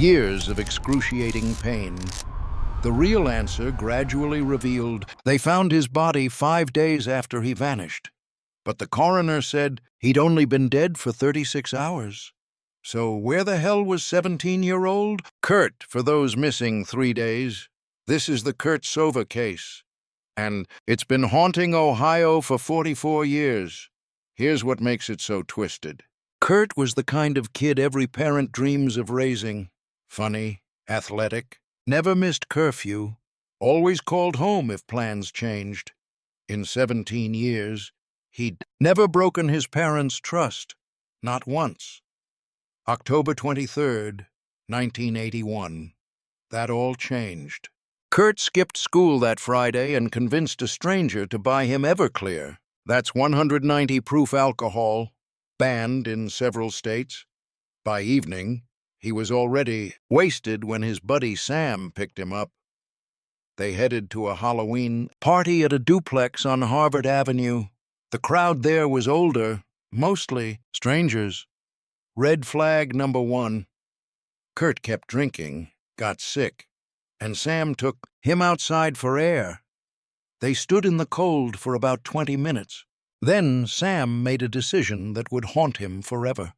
Years of excruciating pain. The real answer gradually revealed. They found his body 5 days after he vanished. But the coroner said he'd only been dead for 36 hours. So where the hell was 17-year-old Kurt for those missing 3 days? This is the Kurt Sova case. And it's been haunting Ohio for 44 years. Here's what makes it so twisted. Kurt was the kind of kid every parent dreams of raising. Funny, athletic, never missed curfew, always called home if plans changed. In 17 years, he'd never broken his parents' trust, not once. October 23rd, 1981. That all changed. Kurt skipped school that Friday and convinced a stranger to buy him Everclear. That's 190 proof alcohol, banned in several states. By evening, he was already wasted when his buddy Sam picked him up. They headed to a Halloween party at a duplex on Harvard Avenue. The crowd there was older, mostly strangers. Red flag number 1. Kurt kept drinking, got sick, and Sam took him outside for air. They stood in the cold for about 20 minutes. Then Sam made a decision that would haunt him forever.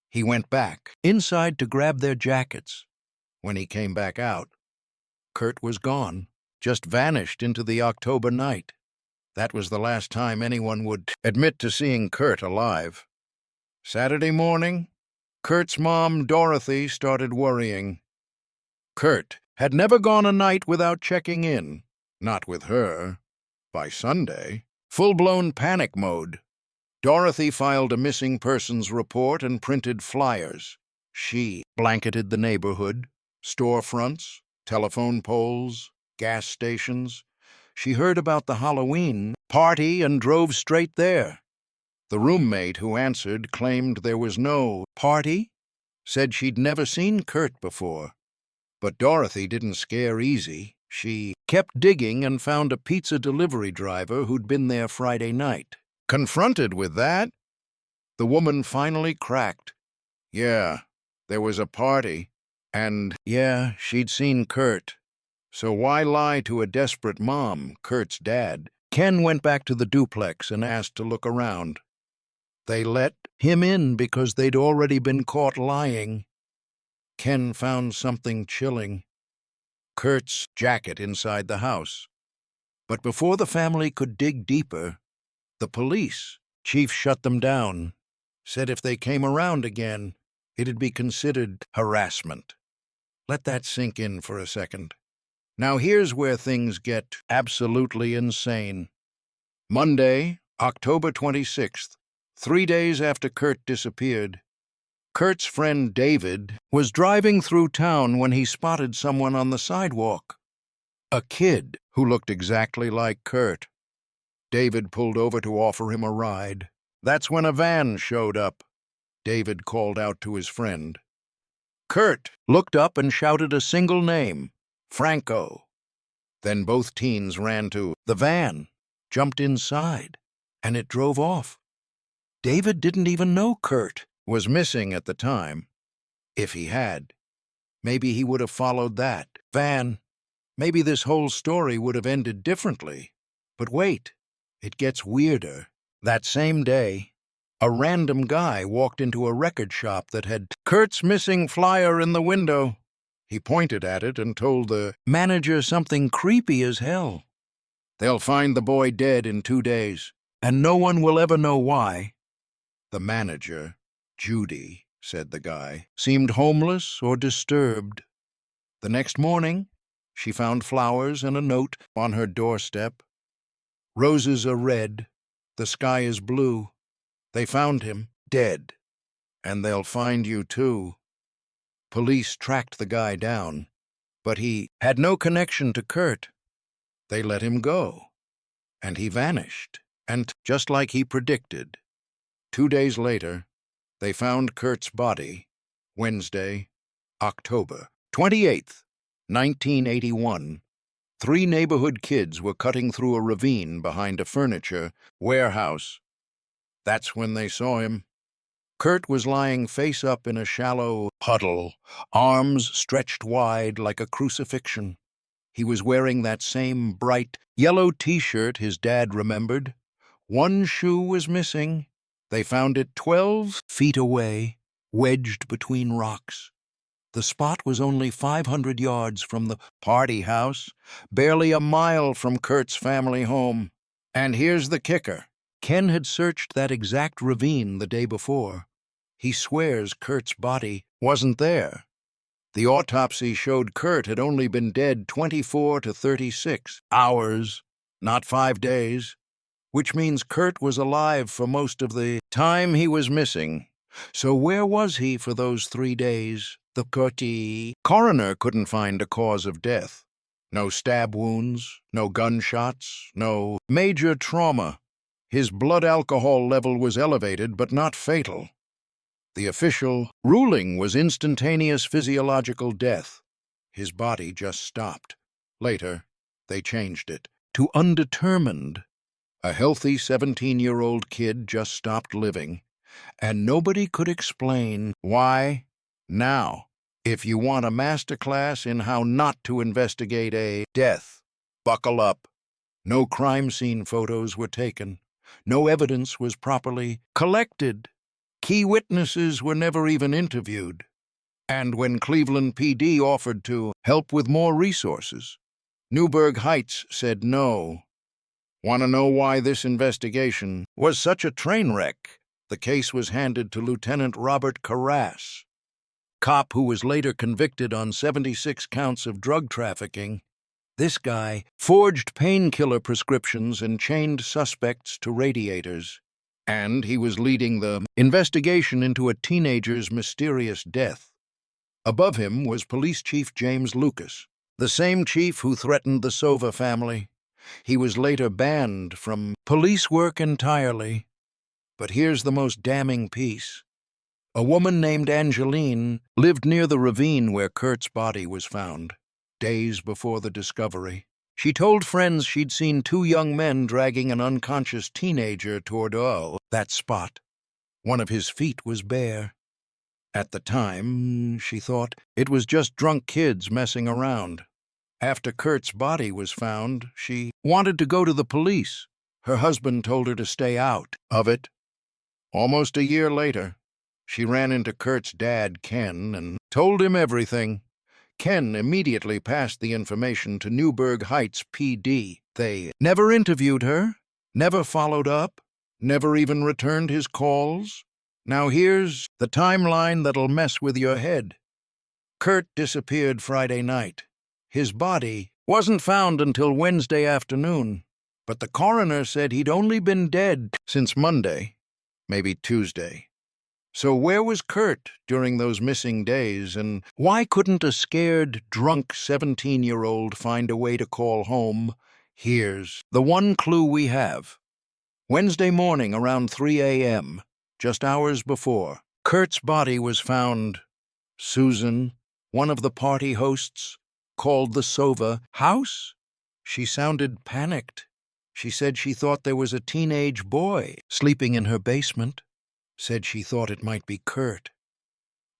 He went back inside to grab their jackets. When he came back out, Kurt was gone, just vanished into the October night. That was the last time anyone would admit to seeing Kurt alive. Saturday morning, Kurt's mom, Dorothy, started worrying. Kurt had never gone a night without checking in. Not with her. By Sunday, full-blown panic mode. Dorothy filed a missing persons report and printed flyers. She blanketed the neighborhood, storefronts, telephone poles, gas stations. She heard about the Halloween party and drove straight there. The roommate who answered claimed there was no party, said she'd never seen Kurt before. But Dorothy didn't scare easy. She kept digging and found a pizza delivery driver who'd been there Friday night. Confronted with that, the woman finally cracked. Yeah, there was a party, and yeah, she'd seen Kurt. So why lie to a desperate mom, Kurt's dad? Ken went back to the duplex and asked to look around. They let him in because they'd already been caught lying. Ken found something chilling. Kurt's jacket inside the house. But before the family could dig deeper, the police chief shut them down, said if they came around again, it'd be considered harassment. Let that sink in for a second. Now here's where things get absolutely insane. Monday, October 26th, 3 days after Kurt disappeared, Kurt's friend David was driving through town when he spotted someone on the sidewalk. A kid who looked exactly like Kurt. David pulled over to offer him a ride. That's when a van showed up. David called out to his friend. Kurt looked up and shouted a single name, Franco. Then both teens ran to the van, jumped inside, and it drove off. David didn't even know Kurt was missing at the time. If he had, maybe he would have followed that van. Maybe this whole story would have ended differently. But wait, it gets weirder. That same day, a random guy walked into a record shop that had Kurt's missing flyer in the window. He pointed at it and told the manager something creepy as hell. They'll find the boy dead in 2 days, and no one will ever know why. The manager, Judy, said the guy, seemed homeless or disturbed. The next morning, she found flowers and a note on her doorstep. Roses are red, the sky is blue. They found him, dead, and they'll find you too. Police tracked the guy down, but he had no connection to Kurt. They let him go, and he vanished, and just like he predicted. 2 days later, they found Kurt's body, Wednesday, October 28th, 1981. 3 neighborhood kids were cutting through a ravine behind a furniture warehouse. That's when they saw him. Kurt was lying face up in a shallow puddle, arms stretched wide like a crucifixion. He was wearing that same bright yellow t-shirt his dad remembered. One shoe was missing. They found it 12 feet away, wedged between rocks. The spot was only 500 yards from the party house, barely a mile from Kurt's family home. And here's the kicker. Ken had searched that exact ravine the day before. He swears Kurt's body wasn't there. The autopsy showed Kurt had only been dead 24 to 36 hours, not 5 days, which means Kurt was alive for most of the time he was missing. So where was he for those 3 days? The coroner couldn't find a cause of death. No stab wounds, no gunshots, no major trauma. His blood alcohol level was elevated, but not fatal. The official ruling was instantaneous physiological death. His body just stopped. Later, they changed it to undetermined. A healthy 17-year-old kid just stopped living, and nobody could explain why. Now, if you want a masterclass in how not to investigate a death, buckle up. No crime scene photos were taken. No evidence was properly collected. Key witnesses were never even interviewed. And when Cleveland PD offered to help with more resources, Newburgh Heights said no. Want to know why this investigation was such a train wreck? The case was handed to Lieutenant Robert Carras, cop who was later convicted on 76 counts of drug trafficking. This guy forged painkiller prescriptions and chained suspects to radiators. And he was leading the investigation into a teenager's mysterious death. Above him was Police Chief James Lucas, the same chief who threatened the Sova family. He was later banned from police work entirely. But here's the most damning piece. A woman named Angeline lived near the ravine where Kurt's body was found, days before the discovery. She told friends she'd seen 2 young men dragging an unconscious teenager toward that spot. One of his feet was bare. At the time, she thought, it was just drunk kids messing around. After Kurt's body was found, she wanted to go to the police. Her husband told her to stay out of it. Almost a year later, she ran into Kurt's dad, Ken, and told him everything. Ken immediately passed the information to Newburgh Heights PD. They never interviewed her, never followed up, never even returned his calls. Now here's the timeline that'll mess with your head. Kurt disappeared Friday night. His body wasn't found until Wednesday afternoon, but the coroner said he'd only been dead since Monday, maybe Tuesday. So where was Kurt during those missing days, and why couldn't a scared, drunk 17-year-old find a way to call home? Here's the one clue we have. Wednesday morning around 3 a.m., just hours before, Kurt's body was found. Susan, one of the party hosts, called the Sova house. She sounded panicked. She said she thought there was a teenage boy sleeping in her basement. Said she thought it might be Kurt.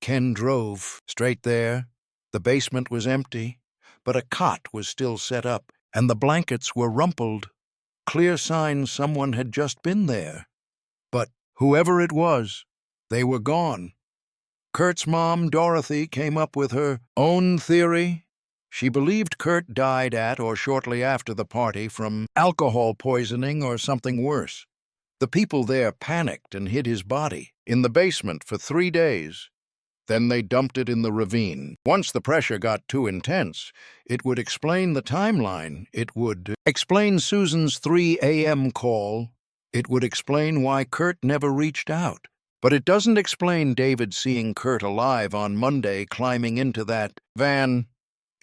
Ken drove straight there. The basement was empty, but a cot was still set up, and the blankets were rumpled. Clear signs someone had just been there. But whoever it was, they were gone. Kurt's mom, Dorothy, came up with her own theory. She believed Kurt died at or shortly after the party from alcohol poisoning or something worse. The people there panicked and hid his body in the basement for 3 days. Then they dumped it in the ravine. Once the pressure got too intense, it would explain the timeline. It would explain Susan's 3 a.m. call. It would explain why Kurt never reached out. But it doesn't explain David seeing Kurt alive on Monday climbing into that van.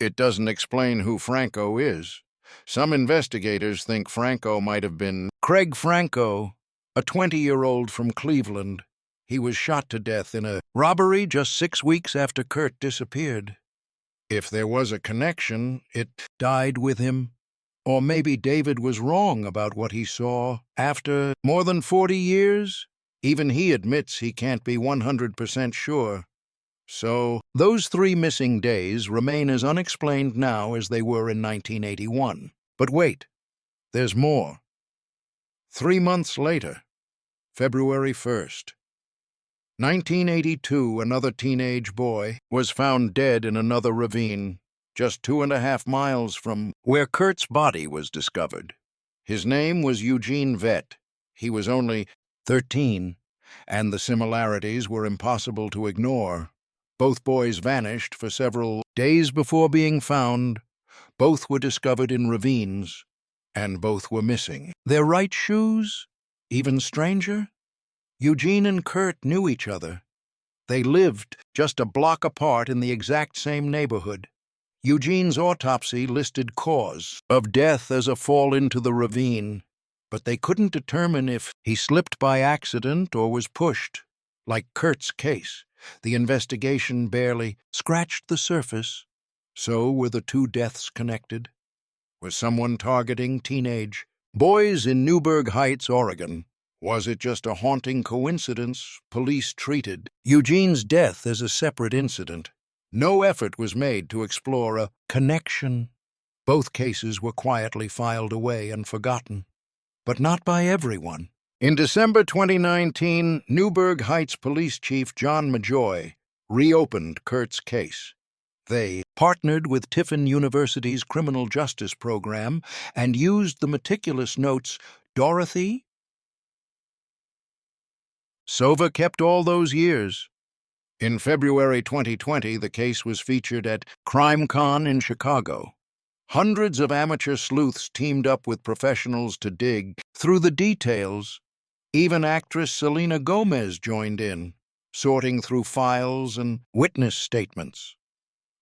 It doesn't explain who Franco is. Some investigators think Franco might have been Craig Franco, a 20-year-old from Cleveland. He was shot to death in a robbery just 6 weeks after Kurt disappeared. If there was a connection, it died with him. Or maybe David was wrong about what he saw. After more than 40 years, Even he admits he can't be 100% sure. So, those 3 missing days remain as unexplained now as they were in 1981. But wait, there's more. 3 months later, February 1st, 1982, another teenage boy was found dead in another ravine, just 2.5 miles from where Kurt's body was discovered. His name was Eugene Vett. He was only 13, and the similarities were impossible to ignore. Both boys vanished for several days before being found. Both were discovered in ravines, and both were missing. Their right shoes? Even stranger? Eugene and Kurt knew each other. They lived just a block apart in the exact same neighborhood. Eugene's autopsy listed cause of death as a fall into the ravine, but they couldn't determine if he slipped by accident or was pushed. Like Kurt's case, the investigation barely scratched the surface. So were the 2 deaths connected? Was someone targeting teenage boys in Newburgh Heights, Oregon? Was it just a haunting coincidence? Police treated Eugene's death as a separate incident. No effort was made to explore a connection. Both cases were quietly filed away and forgotten, but not by everyone. In December 2019, Newburgh Heights Police Chief John Majoy reopened Kurt's case. They partnered with Tiffin University's criminal justice program and used the meticulous notes Dorothy Sova kept all those years. In February 2020, the case was featured at CrimeCon in Chicago. Hundreds of amateur sleuths teamed up with professionals to dig through the details. Even actress Selena Gomez joined in, sorting through files and witness statements.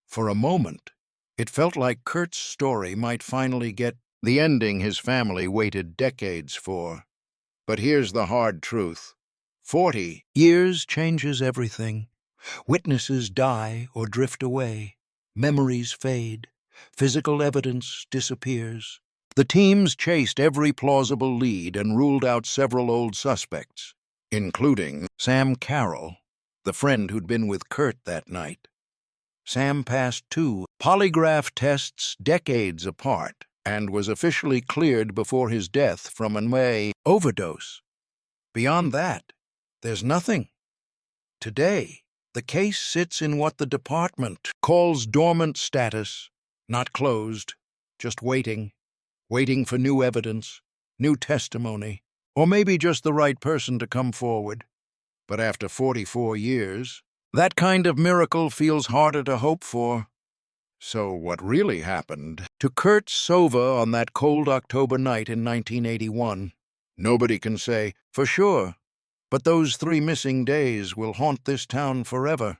For a moment, it felt like Kurt's story might finally get the ending his family waited decades for. But here's the hard truth. 40 years changes everything. Witnesses die or drift away. Memories fade. Physical evidence disappears. The teams chased every plausible lead and ruled out several old suspects, including Sam Carroll, the friend who'd been with Kurt that night. Sam passed 2 polygraph tests decades apart and was officially cleared before his death from an overdose. Beyond that, there's nothing. Today, the case sits in what the department calls dormant status, not closed, just waiting for new evidence, new testimony, or maybe just the right person to come forward. But after 44 years, that kind of miracle feels harder to hope for. So what really happened to Kurt Sova on that cold October night in 1981? Nobody can say for sure, but those 3 missing days will haunt this town forever.